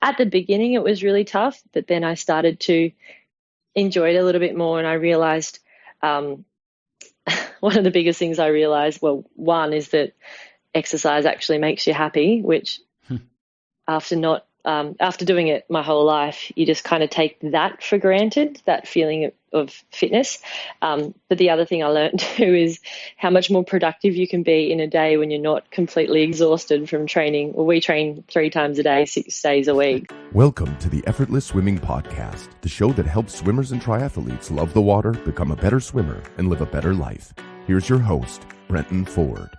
At the beginning, it was really tough, but then I started to enjoy it a little bit more, and I realized one of the biggest things I realized, well, one is that exercise actually makes you happy, which after doing it my whole life, you just kind of take that for granted, that feeling of fitness. But the other thing I learned too is how much more productive you can be in a day when you're not completely exhausted from training. Well, we train 3 times a day, 6 days a week. Welcome to the Effortless Swimming Podcast, the show that helps swimmers and triathletes love the water, become a better swimmer, and live a better life. Here's your host, Brenton Ford.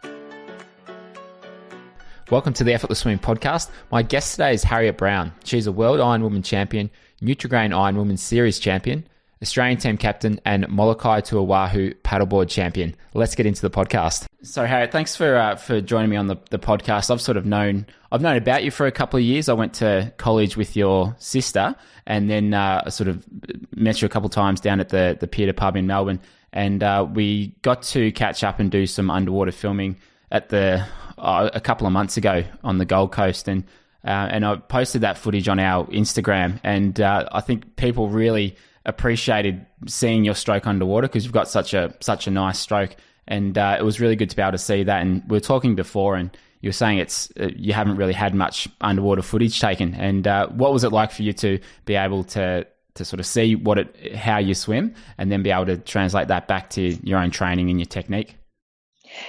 Welcome to the Effortless Swimming Podcast. My guest today is Harriet Brown. She's a World Ironwoman champion, NutriGrain Ironwoman Series champion, Australian team captain, and Molokai to Oahu paddleboard champion. Let's get into the podcast. So Harriet, thanks for joining me on the podcast. I've known about you for a couple of years. I went to college with your sister, and then sort of met you a couple of times down at the Pier pub in Melbourne, and we got to catch up and do some underwater filming at a couple of months ago on the Gold Coast, and I posted that footage on our Instagram, and I think people really appreciated seeing your stroke underwater because you've got such a nice stroke, and it was really good to be able to see that. And we were talking before, and you were saying you haven't really had much underwater footage taken, and what was it like for you to be able to sort of see how you swim and then be able to translate that back to your own training and your technique?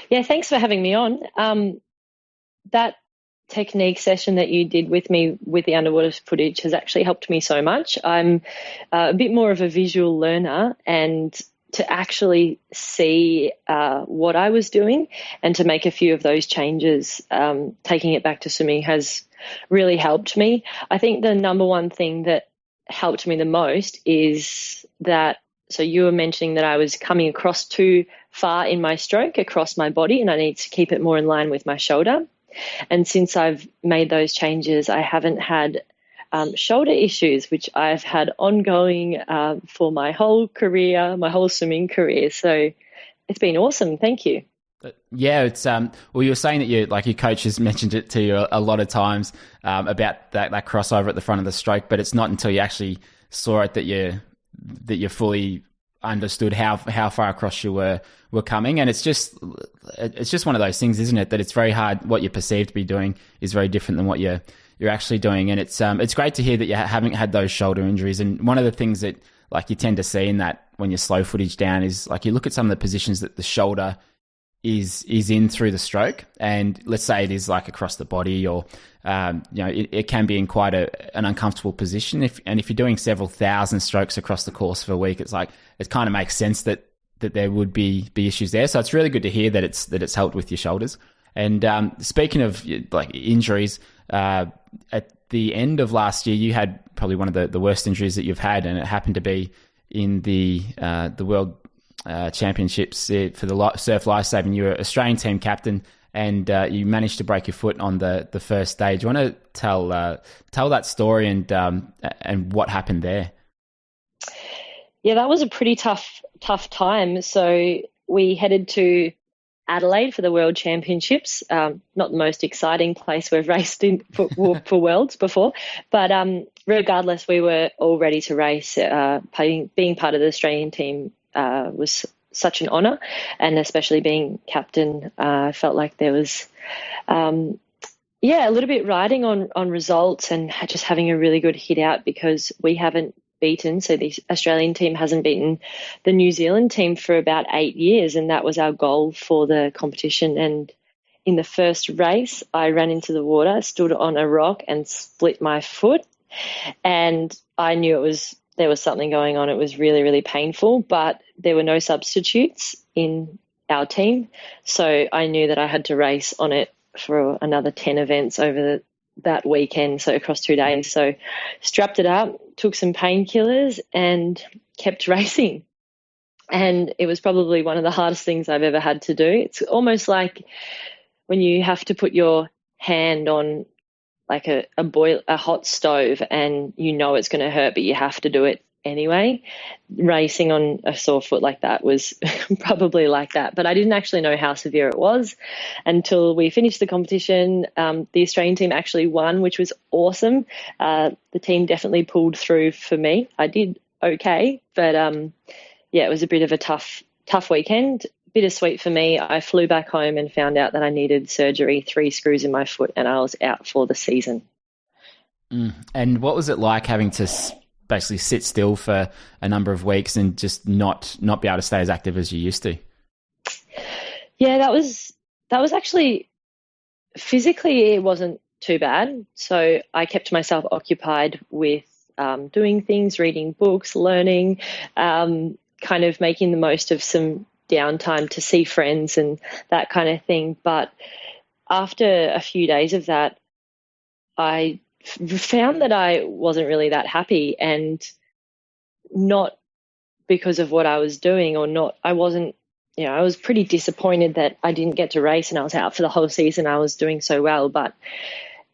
Yeah, thanks for having me on. That technique session that you did with me with the underwater footage has actually helped me so much. I'm a bit more of a visual learner, and to actually see what I was doing and to make a few of those changes, taking it back to swimming has really helped me. I think the number one thing that helped me the most is that, so you were mentioning that I was coming across too far in my stroke across my body, and I need to keep it more in line with my shoulder. And since I've made those changes, I haven't had shoulder issues, which I've had ongoing for my whole career, my whole swimming career. So it's been awesome. Thank you. Yeah, it's well, you were saying that your coach has mentioned it to you a lot of times about that crossover at the front of the stroke, but it's not until you actually saw it that you fully understood how far across you were coming. And it's just one of those things, isn't it, that it's very hard. What you're perceived to be doing is very different than what you're actually doing. And it's great to hear that you haven't had those shoulder injuries. And one of the things that you tend to see in that when you slow footage down is you look at some of the positions that the shoulder is in through the stroke, and let's say it is across the body, or it can be in quite an uncomfortable position. If you're doing several thousand strokes across the course of a week, it's it kind of makes sense that there would be issues there. So it's really good to hear that it's helped with your shoulders. And speaking of injuries, at the end of last year, you had probably one of the worst injuries that you've had, and it happened to be in the World Championships for the surf lifesaving. You were Australian team captain, and you managed to break your foot on the first day. Do you want to tell that story and what happened there? Yeah, that was a pretty tough time. So we headed to Adelaide for the World Championships. Not the most exciting place we've raced in for Worlds before, but regardless, we were all ready to race. Being part of the Australian team was such an honour, and especially being captain, I felt like there was a little bit riding on results and just having a really good hit out, because we haven't beaten, so the Australian team hasn't beaten the New Zealand team for about 8 years, and that was our goal for the competition. And in the first race, I ran into the water, stood on a rock and split my foot, and I knew there was something going on. It was really, really painful, but there were no substitutes in our team, so I knew that I had to race on it for another 10 events over that weekend, so across 2 days. So strapped it up, took some painkillers, and kept racing. And it was probably one of the hardest things I've ever had to do. It's almost like when you have to put your hand on a hot stove, and you know it's going to hurt, but you have to do it anyway. Racing on a sore foot like that was probably like that, but I didn't actually know how severe it was until we finished the competition. The Australian team actually won, which was awesome. The team definitely pulled through for me. I did okay, but it was a bit of a tough weekend. Bittersweet for me. I flew back home and found out that I needed surgery, 3 screws in my foot, and I was out for the season. And what was it like having to basically sit still for a number of weeks and just not be able to stay as active as you used to? Yeah, that was actually, physically it wasn't too bad. So I kept myself occupied with doing things, reading books, learning, kind of making the most of some downtime to see friends and that kind of thing. But after a few days of that, I found that I wasn't really that happy, and not because of what I was doing I was pretty disappointed that I didn't get to race and I was out for the whole season. I was doing so well, but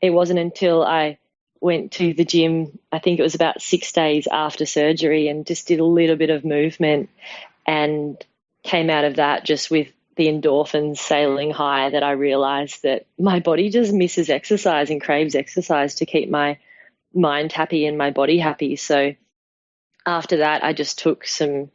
it wasn't until I went to the gym, I think it was about 6 days after surgery, and just did a little bit of movement and came out of that just with the endorphins sailing high, that I realized that my body just misses exercise and craves exercise to keep my mind happy and my body happy. So after that, I just took some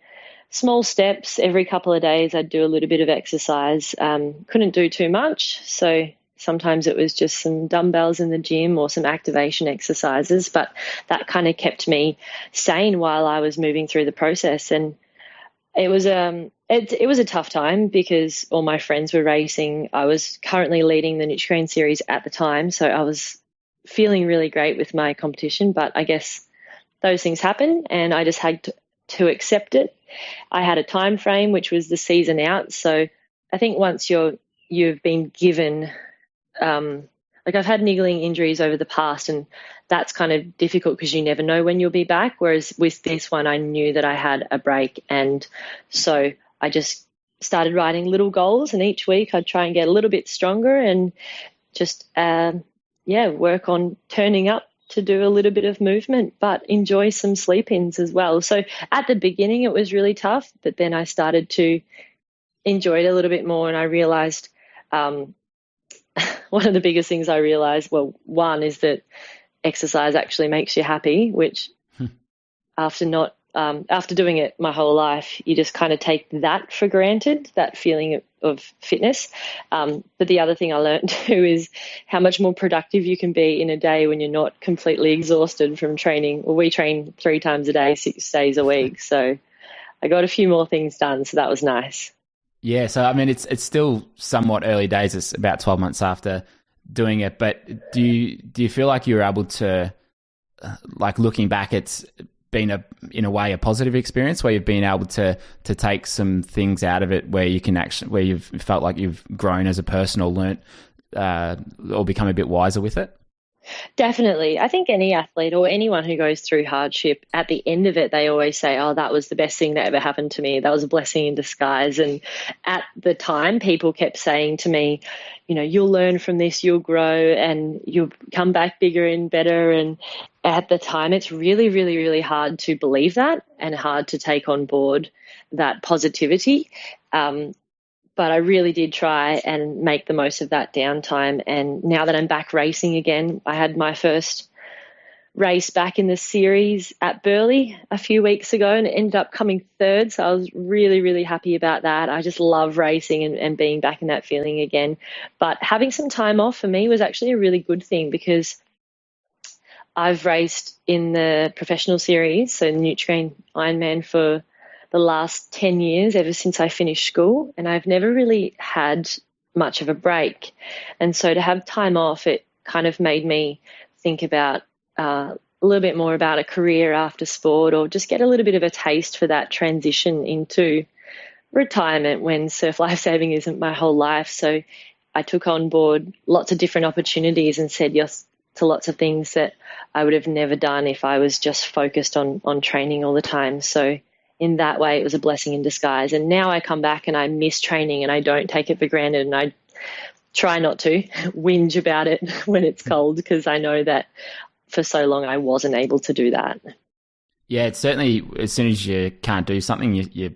small steps. Every couple of days, I'd do a little bit of exercise. Couldn't do too much. So sometimes it was just some dumbbells in the gym or some activation exercises, but that kind of kept me sane while I was moving through the process. And it was it was a tough time because all my friends were racing. I was currently leading the NutriGrain series at the time, so I was feeling really great with my competition. But I guess those things happen, and I just had to accept it. I had a time frame, which was the season out. So I think once you've been given, I've had niggling injuries over the past, and that's kind of difficult because you never know when you'll be back. Whereas with this one, I knew that I had a break. And so I just started writing little goals, and each week I'd try and get a little bit stronger and just, work on turning up to do a little bit of movement, but enjoy some sleep-ins as well. So at the beginning, it was really tough, but then I started to enjoy it a little bit more. And I realized, one of the biggest things I realized, one is that exercise actually makes you happy, which after doing it my whole life, you just kind of take that for granted, that feeling of fitness. But the other thing I learned too is how much more productive you can be in a day when you're not completely exhausted from training. Well, we train 3 times a day, 6 days a week. So I got a few more things done. So that was nice. Yeah. So, I mean, it's still somewhat early days. It's about 12 months after doing it. But do you feel like you were able to, looking back, it's been in a way a positive experience where you've been able to take some things out of it where you've felt like you've grown as a person or learnt or become a bit wiser with it? Definitely. I think any athlete or anyone who goes through hardship, at the end of it, they always say, oh, that was the best thing that ever happened to me. That was a blessing in disguise. And at the time, people kept saying to me, you'll learn from this, you'll grow, and you'll come back bigger and better. And at the time, it's really, really, really hard to believe that and hard to take on board that positivity. But I really did try and make the most of that downtime. And now that I'm back racing again, I had my first race back in the series at Burleigh a few weeks ago and it ended up coming third. So I was really, really happy about that. I just love racing and being back in that feeling again. But having some time off for me was actually a really good thing because I've raced in the professional series, so NutriGrain Ironman, for the last 10 years, ever since I finished school, and I've never really had much of a break. And so to have time off, it kind of made me think about a little bit more about a career after sport, or just get a little bit of a taste for that transition into retirement when surf lifesaving isn't my whole life. So I took on board lots of different opportunities and said yes to lots of things that I would have never done if I was just focused on training all the time. So in that way, it was a blessing in disguise. And now I come back and I miss training and I don't take it for granted. And I try not to whinge about it when it's cold because I know that for so long I wasn't able to do that. Yeah, it's certainly, as soon as you can't do something, you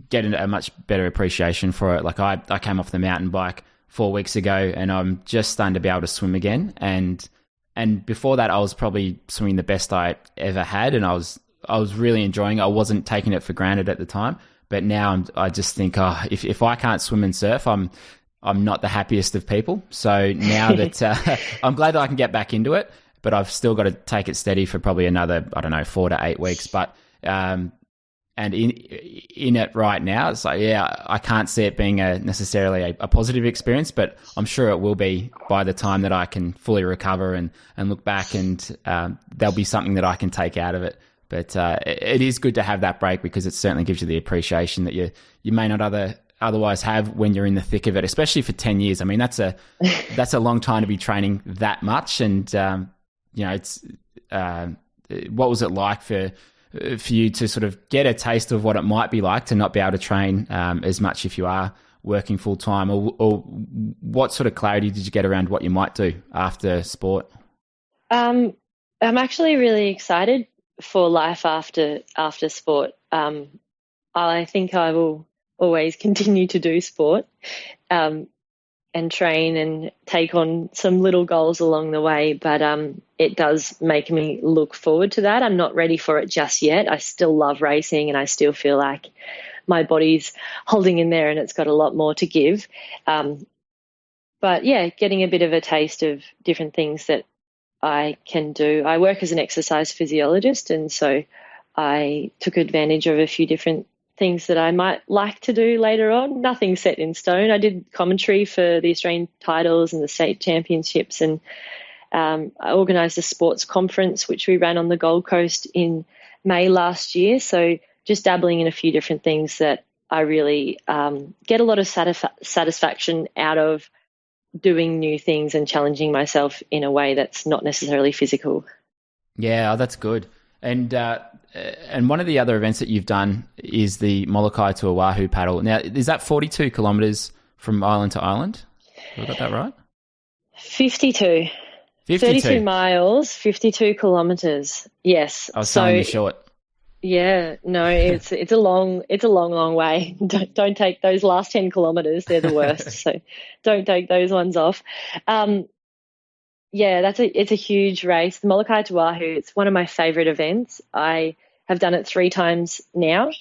get a much better appreciation for it. Like I came off the mountain bike 4 weeks ago, and I'm just starting to be able to swim again. And before that, I was probably swimming the best I ever had, and I was really enjoying it. I wasn't taking it for granted at the time, but now I just think, if I can't swim and surf, I'm not the happiest of people. So now that I'm glad that I can get back into it, but I've still got to take it steady for probably another, 4 to 8 weeks. But and in it right now, it's like, I can't see it being necessarily a positive experience, but I'm sure it will be by the time that I can fully recover and look back, and there'll be something that I can take out of it. But it is good to have that break, because it certainly gives you the appreciation that you may not otherwise have when you're in the thick of it, especially for 10 years. I mean, that's a long time to be training that much. And, it's what was it like for you to sort of get a taste of what it might be like to not be able to train as much if you are working full time, or what sort of clarity did you get around what you might do after sport? I'm actually really excited for life after sport. I think I will always continue to do sport and train and take on some little goals along the way, but it does make me look forward to that. I'm not ready for it just yet. I still love racing, and I still feel like my body's holding in there and it's got a lot more to give. But yeah, getting a bit of a taste of different things that I can do. I work as an exercise physiologist, and so I took advantage of a few different things that I might like to do later on. Nothing set in stone. I did commentary for the Australian titles and the state championships, and I organised a sports conference which we ran on the Gold Coast in May last year. So just dabbling in a few different things that I really get a lot of satisfaction out of, doing new things and challenging myself in a way that's not necessarily physical. Yeah, that's good. And one of the other events that you've done is the Molokai to Oahu paddle. Now, is that 42 kilometres from island to island? Have I got that right? 52. 32 miles, 52 kilometres. Yes. I was selling you short. Yeah, no, it's a long way. Don't take those last 10 kilometres; they're the worst. So don't take those ones off. Yeah, it's a huge race. The Molokai to Oahu, it's one of my favourite events. I have done it 3 times now,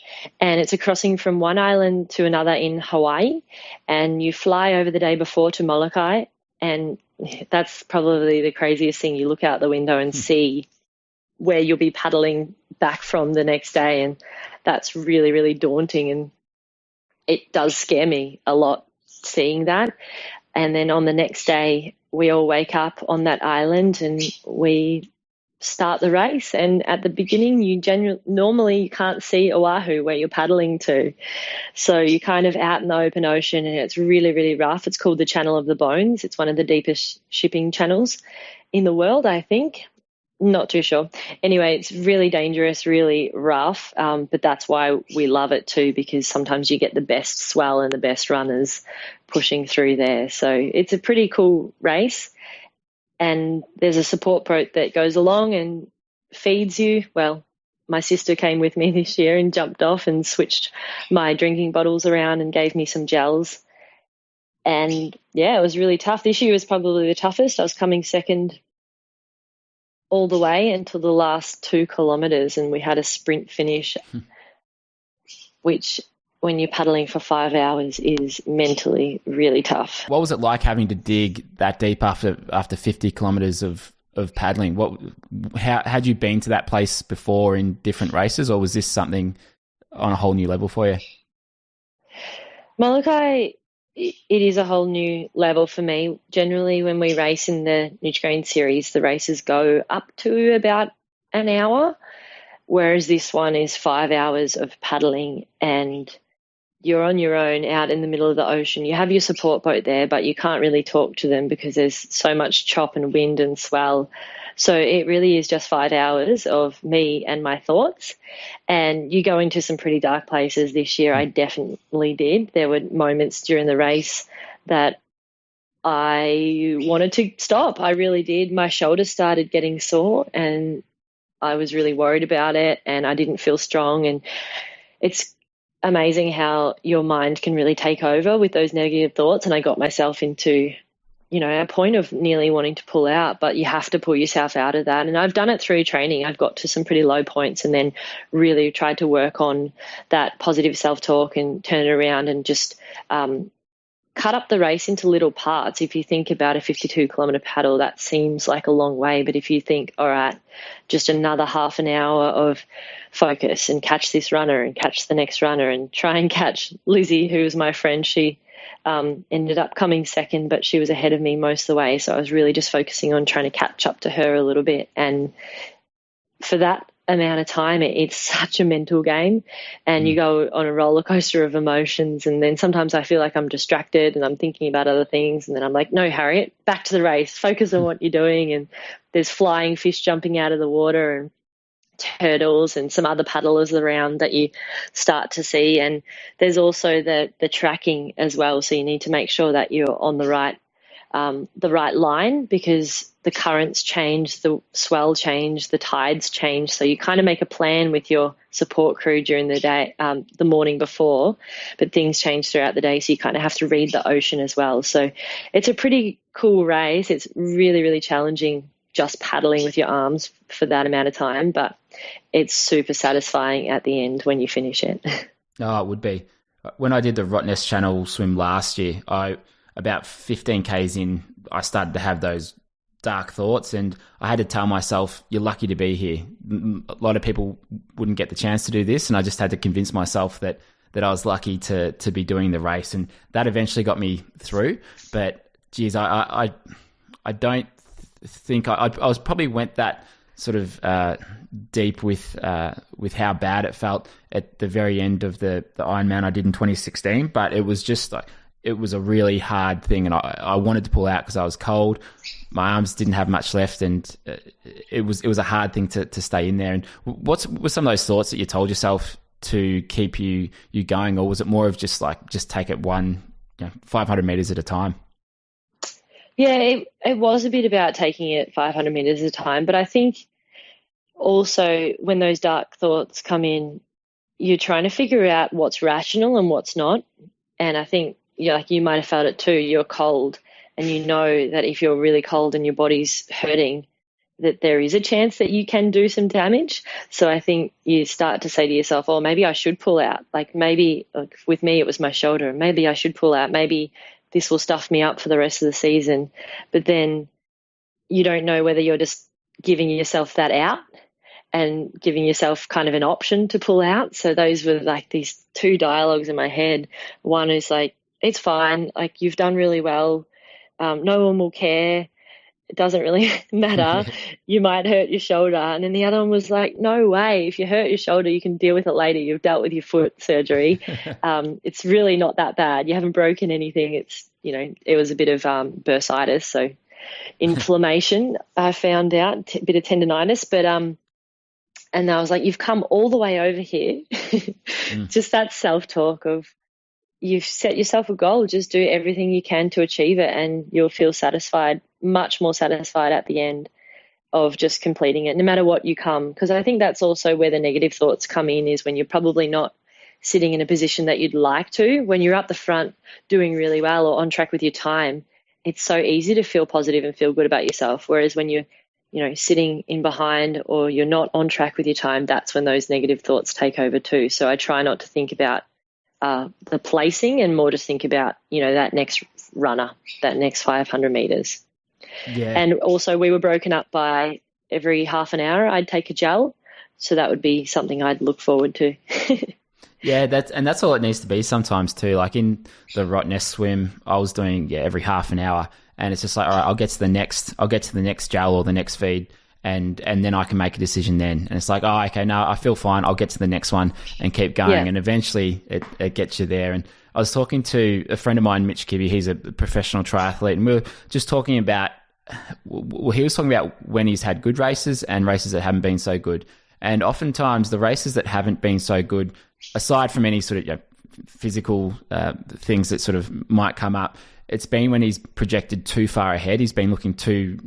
and it's a crossing from one island to another in Hawaii, and you fly over the day before to Molokai, and that's probably the craziest thing. You look out the window and see where you'll be paddling back from the next day, and that's really, really daunting, and it does scare me a lot seeing that. And then on the next day, we all wake up on that island and we start the race. And at the beginning, normally you can't see Oahu where you're paddling to. So you're kind of out in the open ocean, and it's really, really rough. It's called the Channel of the Bones. It's one of the deepest shipping channels in the world, I think. Not too sure. Anyway, it's really dangerous, really rough, but that's why we love it too, because sometimes you get the best swell and the best runners pushing through there. So it's a pretty cool race, and there's a support boat that goes along and feeds you. Well, my sister came with me this year and jumped off and switched my drinking bottles around and gave me some gels. And yeah, it was really tough. This year was probably the toughest. I was coming second all the way until the last 2 kilometres, and we had a sprint finish, which when you're paddling for 5 hours is mentally really tough. What was it like having to dig that deep after 50 kilometres of paddling? Had you been to that place before in different races, or was this something on a whole new level for you? Molokai, it is a whole new level for me. Generally, when we race in the NutriGrain series, the races go up to about an hour, whereas this one is 5 hours of paddling, and you're on your own out in the middle of the ocean. You have your support boat there, but you can't really talk to them because there's so much chop and wind and swell. So it really is just 5 hours of me and my thoughts. And you go into some pretty dark places this year. I definitely did. There were moments during the race that I wanted to stop. I really did. My shoulders started getting sore, and I was really worried about it and I didn't feel strong. And it's amazing how your mind can really take over with those negative thoughts. And I got myself into, a point of nearly wanting to pull out, but you have to pull yourself out of that. And I've done it through training. I've got to some pretty low points and then really tried to work on that positive self-talk and turn it around and just cut up the race into little parts. If you think about a 52-kilometre paddle, that seems like a long way. But if you think, all right, just another half an hour of focus and catch this runner and catch the next runner and try and catch Lizzie, who was my friend. She ended up coming second, but she was ahead of me most of the way. So I was really just focusing on trying to catch up to her a little bit. And for that amount of time, it's such a mental game, and you go on a roller coaster of emotions. And then sometimes I feel like I'm distracted and I'm thinking about other things, and then I'm like, no, Harriet, back to the race, focus on what you're doing. And there's flying fish jumping out of the water and turtles and some other paddlers around that you start to see. And there's also the tracking as well, so you need to make sure that you're on the right line, because the currents change, the swell change, the tides change. So you kind of make a plan with your support crew during the day, the morning before, but things change throughout the day. So you kind of have to read the ocean as well. So it's a pretty cool race. It's really, really challenging just paddling with your arms for that amount of time, but it's super satisfying at the end when you finish it. Oh, it would be. When I did the Rottnest Channel swim last year, about 15 Ks in, I started to have those dark thoughts, and I had to tell myself, you're lucky to be here. A lot of people wouldn't get the chance to do this, and I just had to convince myself that I was lucky to be doing the race, and that eventually got me through. But geez, I don't think I was probably went that sort of deep with how bad it felt at the very end of the Ironman I did in 2016, but it was just like, it was a really hard thing, and I wanted to pull out because I was cold. My arms didn't have much left, and it was a hard thing to stay in there. And what were some of those thoughts that you told yourself to keep you going, or was it more of just take it 500 meters at a time? Yeah, it was a bit about taking it 500 meters at a time, but I think also when those dark thoughts come in, you're trying to figure out what's rational and what's not. And I think, you might have felt it too. You're cold, and you know that if you're really cold and your body's hurting, that there is a chance that you can do some damage. So I think you start to say to yourself, oh, maybe I should pull out. Maybe with me, it was my shoulder. Maybe I should pull out. Maybe this will stuff me up for the rest of the season. But then you don't know whether you're just giving yourself that out and giving yourself kind of an option to pull out. So those were these two dialogues in my head. One is it's fine. You've done really well. No one will care. It doesn't really matter. You might hurt your shoulder. And then the other one was no way. If you hurt your shoulder, you can deal with it later. You've dealt with your foot surgery. It's really not that bad. You haven't broken anything. It's, it was a bit of bursitis. So inflammation, I found out, a bit of tendonitis. But, and I was you've come all the way over here. Just that self-talk of, you've set yourself a goal, just do everything you can to achieve it, and you'll feel satisfied, much more satisfied at the end of just completing it, no matter what you come. Because I think that's also where the negative thoughts come in, is when you're probably not sitting in a position that you'd like to. When you're up the front doing really well or on track with your time, it's so easy to feel positive and feel good about yourself. Whereas when you're, sitting in behind or you're not on track with your time, that's when those negative thoughts take over too. So I try not to think about the placing, and more just think about, that next runner, that next 500 meters. Yeah. And also we were broken up by every half an hour I'd take a gel. So that would be something I'd look forward to. Yeah, that's all it needs to be sometimes too. In the Rottnest swim, I was doing every half an hour, and it's just all right, I'll get to the next gel or the next feed. And then I can make a decision then. And it's oh, okay, no, I feel fine. I'll get to the next one and keep going. Yeah. And eventually it gets you there. And I was talking to a friend of mine, Mitch Kibbe. He's a professional triathlete. And we were just talking about, he was talking about when he's had good races and races that haven't been so good. And oftentimes the races that haven't been so good, aside from any sort of physical things that sort of might come up, it's been when he's projected too far ahead. He's been looking too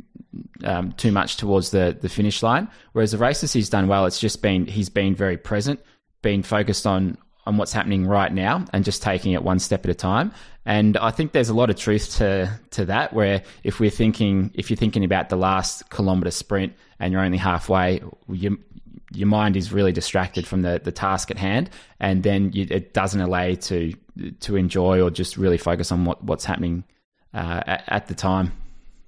too much towards the finish line. Whereas the races he's done well, it's just been he's been very present, been focused on what's happening right now, and just taking it one step at a time. And I think there's a lot of truth to that, where if you're thinking about the last kilometre sprint and you're only halfway, your mind is really distracted from the task at hand, and then it doesn't allow you to enjoy or just really focus on what's happening at the time.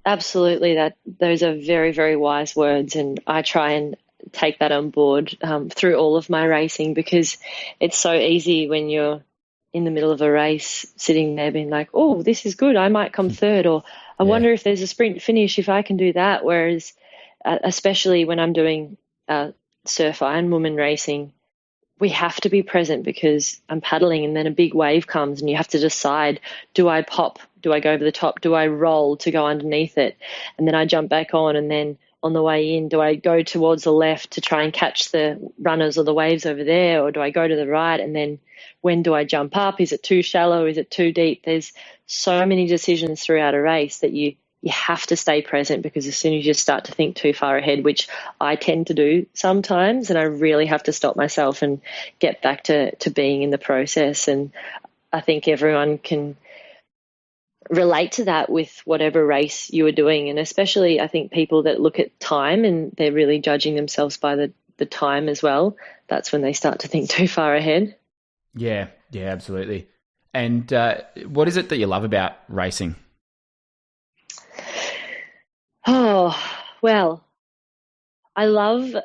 Absolutely, those are very, very wise words, and I try and take that on board through all of my racing, because it's so easy when you're in the middle of a race sitting there being like, oh, this is good, I might come third, or I wonder if there's a sprint finish, if I can do that. Whereas especially when I'm doing surf Ironwoman racing, we have to be present, because I'm paddling and then a big wave comes and you have to decide, do I pop, do I go over the top, do I roll to go underneath it, and then I jump back on, and then on the way in, do I go towards the left to try and catch the runners or the waves over there, or do I go to the right, and then when do I jump up? Is it too shallow? Is it too deep? There's so many decisions throughout a race that you have to stay present, because as soon as you start to think too far ahead, which I tend to do sometimes, and I really have to stop myself and get back to being in the process. And I think everyone can relate to that with whatever race you are doing. And especially I think people that look at time and they're really judging themselves by the time as well, that's when they start to think too far ahead. Yeah, absolutely. And what is it that you love about racing? Oh, well, I love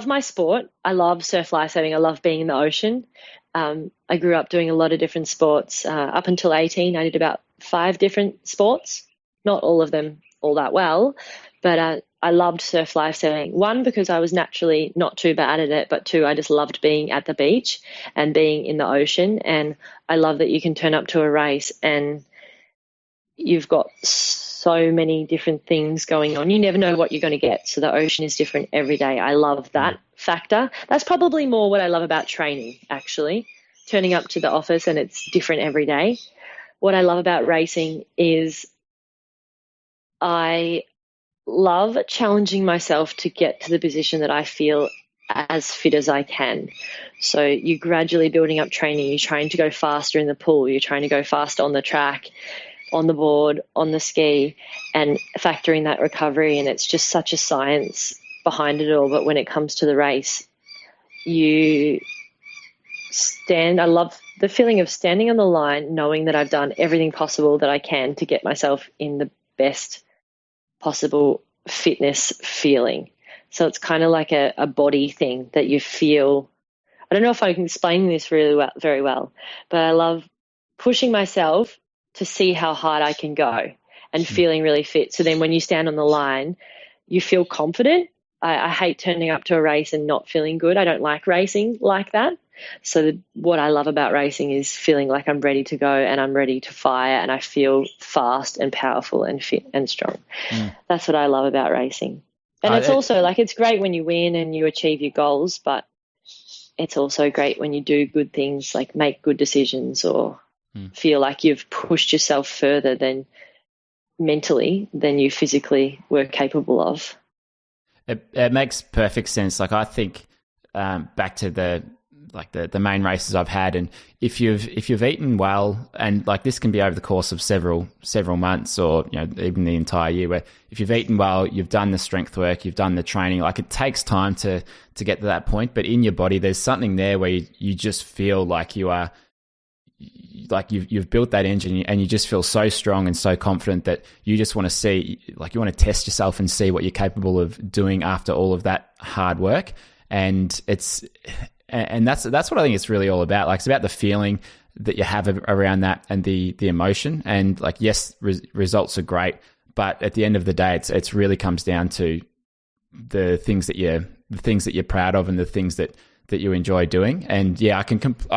my sport. I love surf lifesaving. I love being in the ocean. I grew up doing a lot of different sports. Up until 18, I did about 5 different sports, not all of them all that well, but I loved surf lifesaving. 1, because I was naturally not too bad at it, but 2, I just loved being at the beach and being in the ocean. And I love that you can turn up to a race and you've got so many different things going on. You never know what you're going to get. So the ocean is different every day. I love that factor. That's probably more what I love about training, actually. Turning up to the office and it's different every day. What I love about racing is I love challenging myself to get to the position that I feel as fit as I can. So you're gradually building up training. You're trying to go faster in the pool. You're trying to go faster on the track, on the board, on the ski, and factoring that recovery. And it's just such a science behind it all. But when it comes to the race, I love the feeling of standing on the line, knowing that I've done everything possible that I can to get myself in the best possible fitness feeling. So it's kind of like a body thing that you feel. I don't know if I can explain this very well, but I love pushing myself to see how hard I can go and feeling really fit. So then when you stand on the line, you feel confident. I hate turning up to a race and not feeling good. I don't like racing like that. So what I love about racing is feeling like I'm ready to go and I'm ready to fire and I feel fast and powerful and fit and strong. That's what I love about racing. And it's also like, it's great when you win and you achieve your goals, but it's also great when you do good things, like make good decisions or feel like you've pushed yourself further than mentally than you physically were capable of. It makes perfect sense. Like I think back to the main races I've had, and if you've eaten well, and like this can be over the course of several months or even the entire year, where if you've eaten well, you've done the strength work, you've done the training, like it takes time to get to that point, but in your body there's something there where you just feel like you are, like you've built that engine and you just feel so strong and so confident that you just want to see, like you want to test yourself and see what you're capable of doing after all of that hard work. And that's what I think it's really all about. Like it's about the feeling that you have around that and the emotion. And like, yes, results are great, but at the end of the day, it's really comes down to the things that you're proud of and the things that you enjoy doing. And yeah, I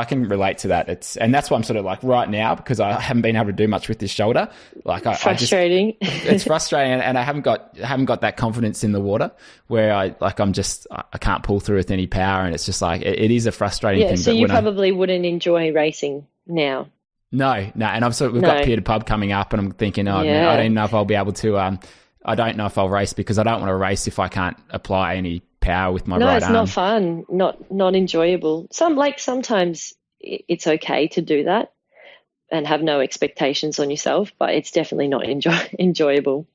can relate to that. And that's why I'm sort of like right now, because I haven't been able to do much with this shoulder. Like frustrating. It's frustrating, and I haven't got that confidence in the water where I can't pull through with any power, and it's just like it is a frustrating thing. So you probably wouldn't enjoy racing now. No. And we've No. got Pier to Pub coming up, and I'm thinking, man, I don't know if I'll be able to. I don't know if I'll race, because I don't want to race if I can't apply any power with my right arm. No, it's not fun. Not enjoyable. Sometimes it's okay to do that and have no expectations on yourself, but it's definitely not enjoyable.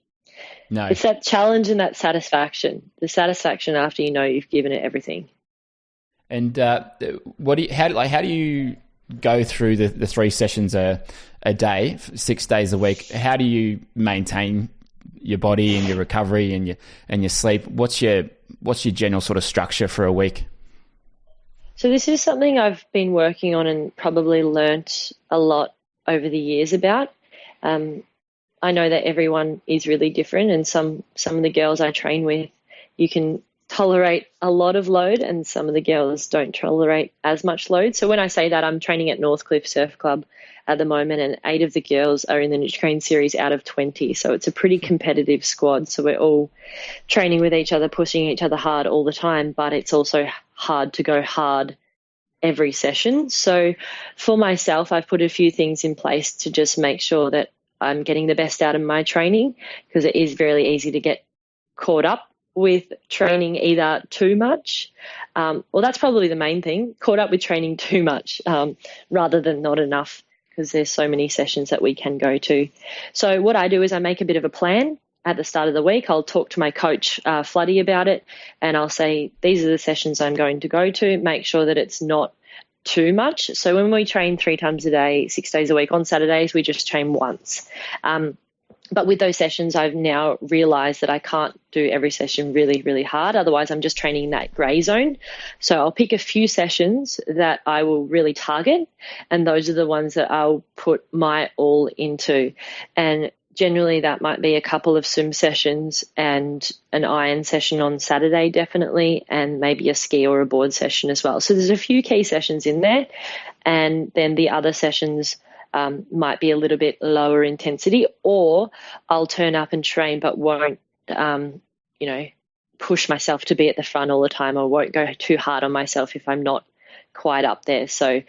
No, it's that challenge and that satisfaction. The satisfaction after you know you've given it everything. And how do you go through the 3 sessions a day, 6 days a week? How do you maintain your body and your recovery and your sleep? What's your general sort of structure for a week? So this is something I've been working on and probably learnt a lot over the years about. I know that everyone is really different, and some of the girls I train with, you can tolerate a lot of load, and some of the girls don't tolerate as much load. So when I say that, I'm training at Northcliffe Surf Club at the moment, and 8 of the girls are in the NutriGrain series out of 20. So it's a pretty competitive squad. So we're all training with each other, pushing each other hard all the time, but it's also hard to go hard every session. So for myself, I've put a few things in place to just make sure that I'm getting the best out of my training, because it is very easy to get caught up with training either too much. Well, that's probably the main thing, caught up with training too much rather than not enough, because there's so many sessions that we can go to. So what I do is I make a bit of a plan at the start of the week. I'll talk to my coach, Floody, about it, and I'll say, these are the sessions I'm going to go to, make sure that it's not too much. So when we train 3 times a day, 6 days a week, on Saturdays, we just train once. But with those sessions, I've now realized that I can't do every session really, really hard. Otherwise, I'm just training in that gray zone. So I'll pick a few sessions that I will really target, and those are the ones that I'll put my all into. And generally, that might be a couple of swim sessions and an iron session on Saturday, definitely, and maybe a ski or a board session as well. So there's a few key sessions in there, and then the other sessions might be a little bit lower intensity, or I'll turn up and train but won't, push myself to be at the front all the time, or won't go too hard on myself if I'm not quite up there. So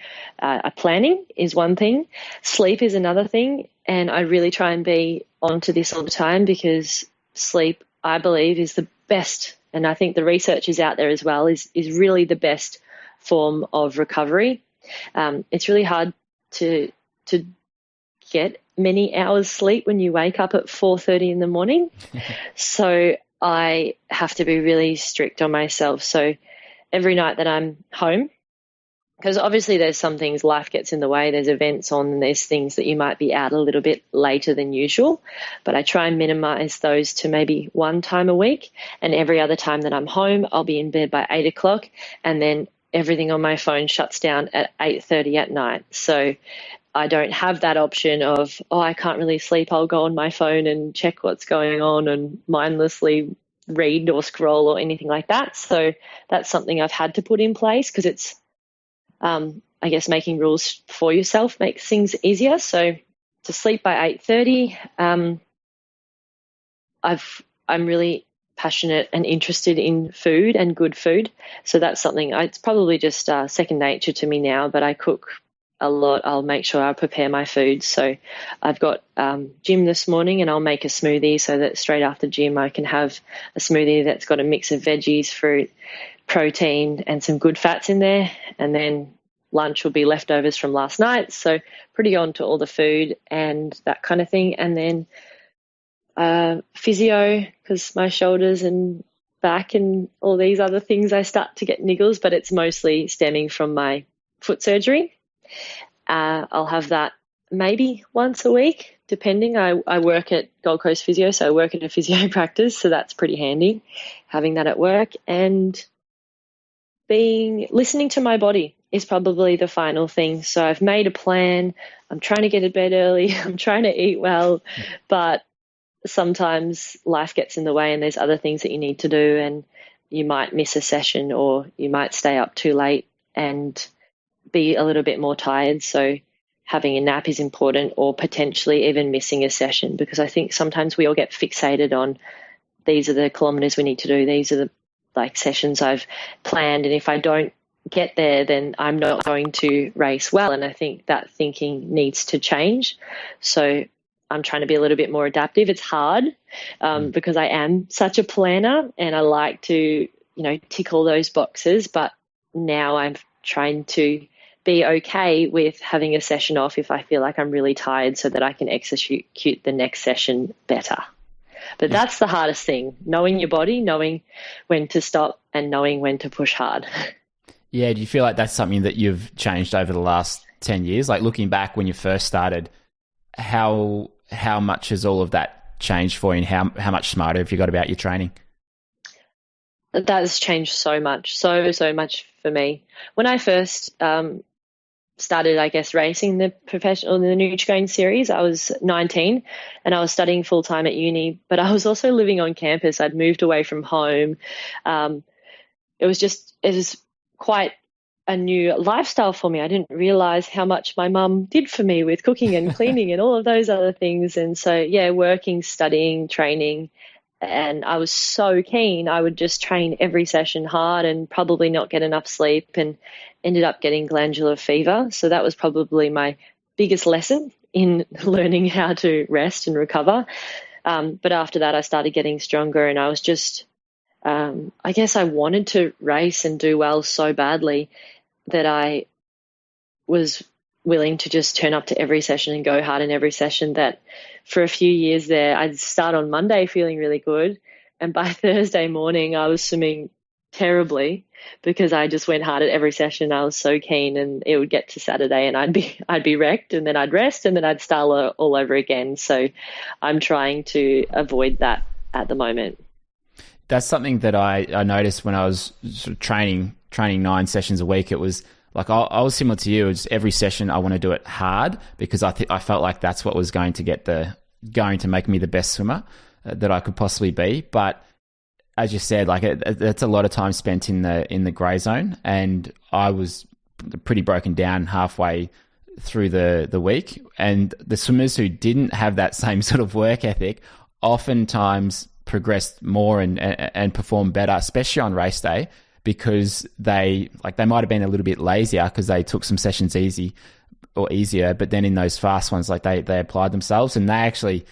planning is one thing. Sleep is another thing, and I really try and be onto this all the time, because sleep, I believe, is the best, and I think the research is out there as well, is really the best form of recovery. It's really hard to get many hours sleep when you wake up at 4:30 in the morning. So I have to be really strict on myself. So every night that I'm home, because obviously there's some things, life gets in the way, there's events on, and there's things that you might be out a little bit later than usual, but I try and minimize those to maybe 1 time a week, and every other time that I'm home, I'll be in bed by 8 o'clock, and then everything on my phone shuts down at 8:30 at night. So I don't have that option of, I can't really sleep, I'll go on my phone and check what's going on and mindlessly read or scroll or anything like that. So that's something I've had to put in place, because it's, I guess, making rules for yourself makes things easier. So to sleep by 8:30, I'm really passionate and interested in food and good food. So that's something, it's probably just second nature to me now, but I cook a lot. I'll make sure I prepare my food. So I've got gym this morning, and I'll make a smoothie so that straight after gym I can have a smoothie that's got a mix of veggies, fruit, protein, and some good fats in there. And then lunch will be leftovers from last night. So pretty on to all the food and that kind of thing. And then physio, because my shoulders and back and all these other things, I start to get niggles, but it's mostly stemming from my foot surgery. I'll have that maybe once a week, depending. I work at Gold Coast Physio, so I work at a physio practice, so that's pretty handy, having that at work. And listening to my body is probably the final thing. So I've made a plan. I'm trying to get to bed early. I'm trying to eat well, but sometimes life gets in the way, and there's other things that you need to do, and you might miss a session, or you might stay up too late and be a little bit more tired. So having a nap is important, or potentially even missing a session, because I think sometimes we all get fixated on, these are the kilometers we need to do, these are the sessions I've planned, and if I don't get there, then I'm not going to race well. And I think that thinking needs to change. So I'm trying to be a little bit more adaptive. It's hard because I am such a planner and I like to, tick all those boxes. But now I'm trying to be okay with having a session off if I feel like I'm really tired so that I can execute the next session better. But that's the hardest thing, knowing your body, knowing when to stop and knowing when to push hard. Yeah, do you feel like that's something that you've changed over the last 10 years? Like looking back when you first started, how much has all of that changed for you and how much smarter have you got about your training? That has changed so much, so much for me. When I first started, I guess, racing the NutriGrain series, I was 19 and I was studying full time at uni, but I was also living on campus. I'd moved away from home. It was quite a new lifestyle for me. I didn't realize how much my mum did for me with cooking and cleaning and all of those other things. And so, working, studying, training. And I was so keen. I would just train every session hard and probably not get enough sleep and ended up getting glandular fever. So that was probably my biggest lesson in learning how to rest and recover. But after that, I started getting stronger and I was just, I guess I wanted to race and do well so badly that I was willing to just turn up to every session and go hard in every session. That for a few years there, I'd start on Monday feeling really good. And by Thursday morning, I was swimming terribly because I just went hard at every session. I was so keen, and it would get to Saturday and I'd be wrecked, and then I'd rest, and then I'd start all over again. So I'm trying to avoid that at the moment. That's something that I noticed when I was sort of training 9 sessions a week. It was like I was similar to you. It was every session I want to do it hard because I felt like that's what was going to make me the best swimmer that I could possibly be. But as you said, like that's a lot of time spent in the grey zone, and I was pretty broken down halfway through the week. And the swimmers who didn't have that same sort of work ethic oftentimes progressed more and performed better, especially on race day, because they might have been a little bit lazier because they took some sessions easier, but then in those fast ones, like they applied themselves and they actually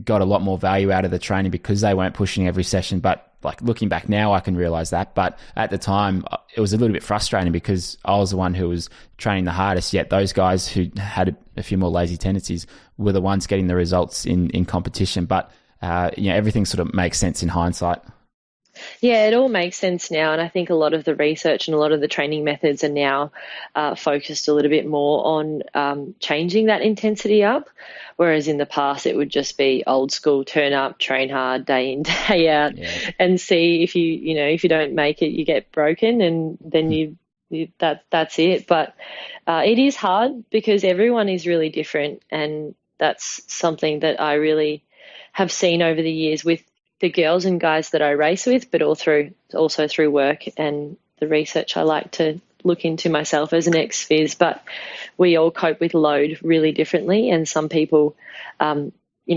got a lot more value out of the training because they weren't pushing every session. But like looking back now, I can realize that. But at the time, it was a little bit frustrating because I was the one who was training the hardest, yet those guys who had a few more lazy tendencies were the ones getting the results in competition. But everything sort of makes sense in hindsight. Yeah, it all makes sense now. And I think a lot of the research and a lot of the training methods are now focused a little bit more on changing that intensity up. Whereas in the past, it would just be old school, turn up, train hard, day in, day out, and see if if you don't make it, you get broken, and then that's it. But it is hard because everyone is really different. And that's something that I really have seen over the years with the girls and guys that I race with, but also through work and the research I like to look into myself as an ex-phys. But we all cope with load really differently, and some people,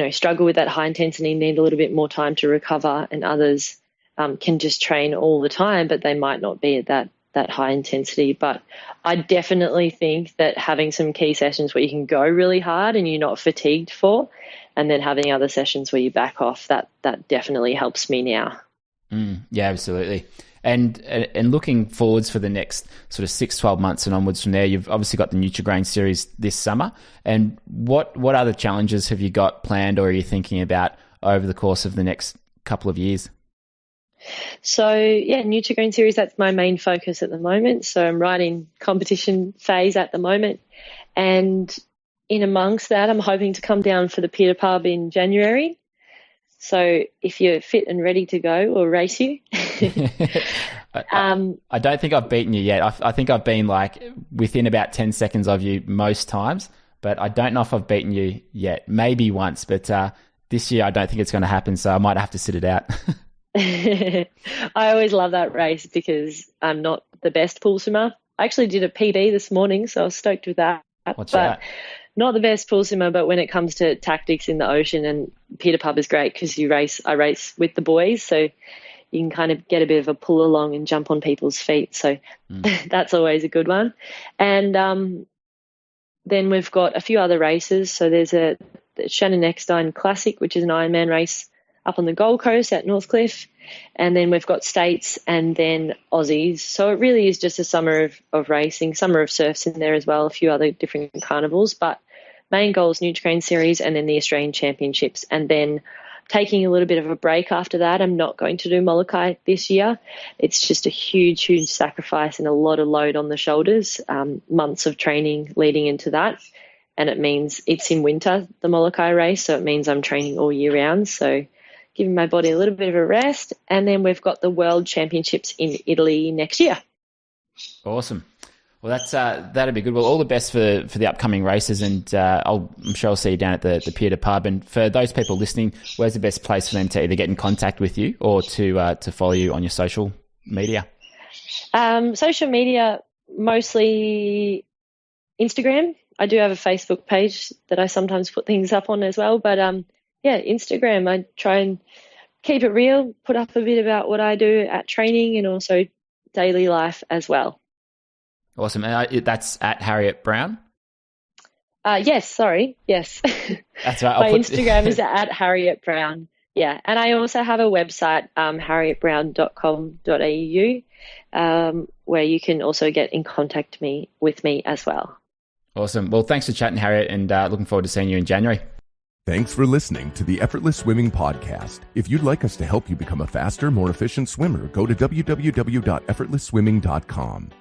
struggle with that high intensity, need a little bit more time to recover, and others can just train all the time, but they might not be at that high intensity. But I definitely think that having some key sessions where you can go really hard and you're not fatigued for, and then having other sessions where you back off, that definitely helps me now. Yeah, absolutely. And looking forwards for the next sort of 6-12 months and onwards from there, you've obviously got the NutriGrain series this summer. And what other challenges have you got planned or are you thinking about over the course of the next couple of years? So, NutriGrain series, that's my main focus at the moment. So I'm right in competition phase at the moment. And in amongst that, I'm hoping to come down for the Peter Pub in January. So if you're fit and ready to go, we'll race you. I don't think I've beaten you yet. I think I've been like within about 10 seconds of you most times, but I don't know if I've beaten you yet. Maybe once, but this year I don't think it's going to happen, so I might have to sit it out. I always love that race because I'm not the best pool swimmer. I actually did a PB this morning, so I was stoked with that. What's that? Not the best pool swimmer, but when it comes to tactics in the ocean, and Peter Pub is great because I race with the boys, so you can kind of get a bit of a pull along and jump on people's feet. So that's always a good one. And then we've got a few other races. So there's the Shannon Eckstein Classic, which is an Ironman race up on the Gold Coast at Northcliffe. And then we've got states and then Aussies. So it really is just a summer of racing, summer of surfs in there as well, a few other different carnivals. But main goal is NutriGrain Series and then the Australian Championships. And then taking a little bit of a break after that. I'm not going to do Molokai this year. It's just a huge, huge sacrifice and a lot of load on the shoulders, months of training leading into that. And it means it's in winter, the Molokai race, so it means I'm training all year round. So giving my body a little bit of a rest. And then we've got the World Championships in Italy next year. Awesome. Well, that'd be good. Well, all the best for the upcoming races, and I'm sure I'll see you down at the Pier Pub. And for those people listening, where's the best place for them to either get in contact with you or to follow you on your social media? Social media, mostly Instagram. I do have a Facebook page that I sometimes put things up on as well, but Instagram. I try and keep it real, put up a bit about what I do at training and also daily life as well. Awesome. That's at Harriet Brown? Yes. That's right. My Instagram is at Harriet Brown. Yeah. And I also have a website, harrietbrown.com.au, where you can also get in contact with me as well. Awesome. Well, thanks for chatting, Harriet, and looking forward to seeing you in January. Thanks for listening to the Effortless Swimming Podcast. If you'd like us to help you become a faster, more efficient swimmer, go to www.effortlessswimming.com.